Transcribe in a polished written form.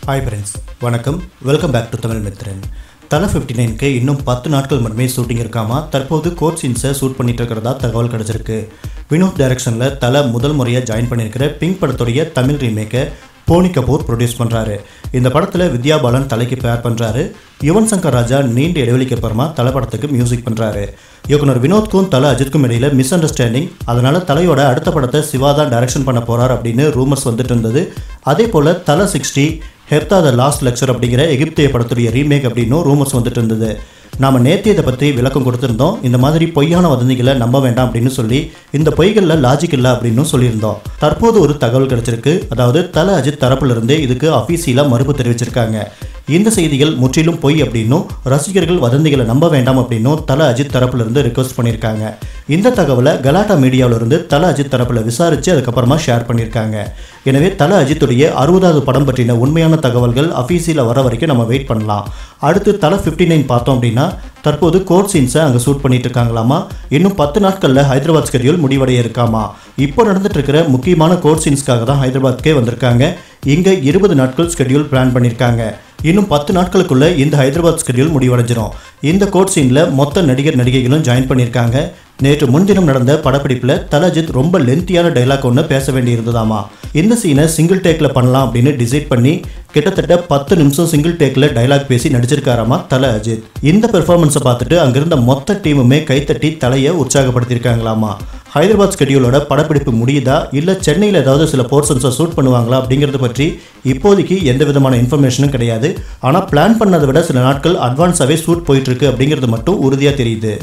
Hi friends, வணக்கம். Welcome back to Tamil Mithran. தலை 59க்கு இன்னும் 10 நாட்கள் மட்டுமே ஷூட்டிங் இருக்காமா. தற்போது கோட் சீன்ஸை ஷூட் பண்ணிட்டு இருக்கிறதா தகவல் கிடச்சிருக்கு. வினோத் டைரக்ஷனில் தலை முதல் முறையாக ஜாயின் பண்ணியிருக்கிற பிங்க் படத்துடைய தமிழ் ரீமேக்கை போனி கபூர் ப்ரொடியூஸ் பண்ணுறாரு. இந்த படத்தில் வித்யா பாலன் தலைக்கு பேர் பண்ணுறாரு. யுவன் சங்கர் ராஜா நீண்ட இடைவெளிக்கு அப்புறமா தலை படத்துக்கு மியூசிக் பண்ணுறாரு. இயக்குனர் வினோத்க்கும் தலை அஜித்க்கும் இடையில் மிஸ் அண்டர்ஸ்டாண்டிங். அதனால் தலையோட அடுத்த படத்தை சிவா தான் டைரக்ஷன் பண்ண போகிறார் அப்படின்னு ரூமர்ஸ் வந்துட்டு இருந்தது. அதே போல் தலை 60 ஹெப்தா த லாஸ்ட் லெக்சர் அப்படிங்கிற எகிப்திய படத்துடைய ரீமேக் அப்படின்னு ரூமர்ஸ் வந்துட்டு இருந்தது. நாம் நேற்று இதை பற்றி விளக்கம் கொடுத்துருந்தோம். இந்த மாதிரி பொய்யான வதந்திகளை நம்ப வேண்டாம் அப்படின்னு சொல்லி இந்த பொய்களில் லாஜிக் இல்லை அப்படின்னு சொல்லியிருந்தோம். தற்போது ஒரு தகவல் கிடைச்சிருக்கு. அதாவது தலை அஜித் தரப்புலேருந்தே இதுக்கு அஃபீஷியலாக மறுப்பு தெரிவிச்சிருக்காங்க. இந்த செய்திகள் முற்றிலும் பொய் அப்படின்னும் ரசிகர்கள் வதந்திகளை நம்ப வேண்டாம் அப்படின்னும் தலை அஜித் தரப்புலேருந்து ரிக்வஸ்ட் பண்ணியிருக்காங்க. இந்த தகவலை கலாட்டா மீடியாவிலிருந்து தலை அஜித் தரப்பில் விசாரித்து அதுக்கப்புறமா ஷேர் பண்ணியிருக்காங்க. எனவே தலை அஜித்துடைய 60வது படம் பற்றின உண்மையான தகவல்கள் அஃபீஷியலாக வர வரைக்கும் நம்ம வெயிட் பண்ணலாம். அடுத்து தலை 59 பார்த்தோம் அப்படின்னா தற்போது கோட் சீன்ஸை அங்கே ஷூட் பண்ணிட்டு இருக்காங்களாமா. இன்னும் 10 நாட்களில் ஹைதராபாத் ஸ்கெடியூல் முடிவடைய இருக்காமா. இப்போ நடந்துட்டு இருக்கிற முக்கியமான கோட் சீன்ஸ்க்காக தான் ஹைதராபாத்கே வந்திருக்காங்க. இங்கே 20 நாட்கள் ஸ்கெடியூல் பிளான் பண்ணியிருக்காங்க. இன்னும் 10 நாட்களுக்குள்ள இந்த ஹைதராபாத் ஸ்கெடியூல் முடிவடைஞ்சிடும். இந்த கோட் சீனில் மொத்த நடிகர் நடிகைகளும் ஜாயின் பண்ணியிருக்காங்க. நேற்று முன்தினம் நடந்த படப்பிடிப்பில் தலை அஜித் ரொம்ப லென்த்தியான டைலாக் ஒன்று பேச வேண்டி இருந்ததாமா. இந்த சீனை சிங்கிள் டேக்கில் பண்ணலாம் அப்படின்னு டிசைட் பண்ணி கிட்டத்தட்ட 10 நிமிஷம் சிங்கிள் டேக்கில் டைலாக் பேசி நடிச்சிருக்காராமா தலை அஜித். இந்த பெர்ஃபார்மன்ஸை பார்த்துட்டு அங்கிருந்த மொத்த டீமுமே கைத்தட்டி தலையை உற்சாகப்படுத்தியிருக்காங்களாமா. ஹைதராபாத் ஸ்கெடியூலோட படப்பிடிப்பு முடியுதா இல்லை சென்னையில் ஏதாவது சில போர்ஷன்ஸை ஷூட் பண்ணுவாங்களா அப்படிங்கிறத பற்றி இப்போதைக்கு எந்த விதமான இன்ஃபர்மேஷனும் கிடையாது. ஆனால் பிளான் பண்ணதை விட சில நாட்கள் அட்வான்ஸாகவே ஷூட் போயிட்டுருக்கு அப்படிங்கிறது மட்டும் உறுதியாக தெரியுது.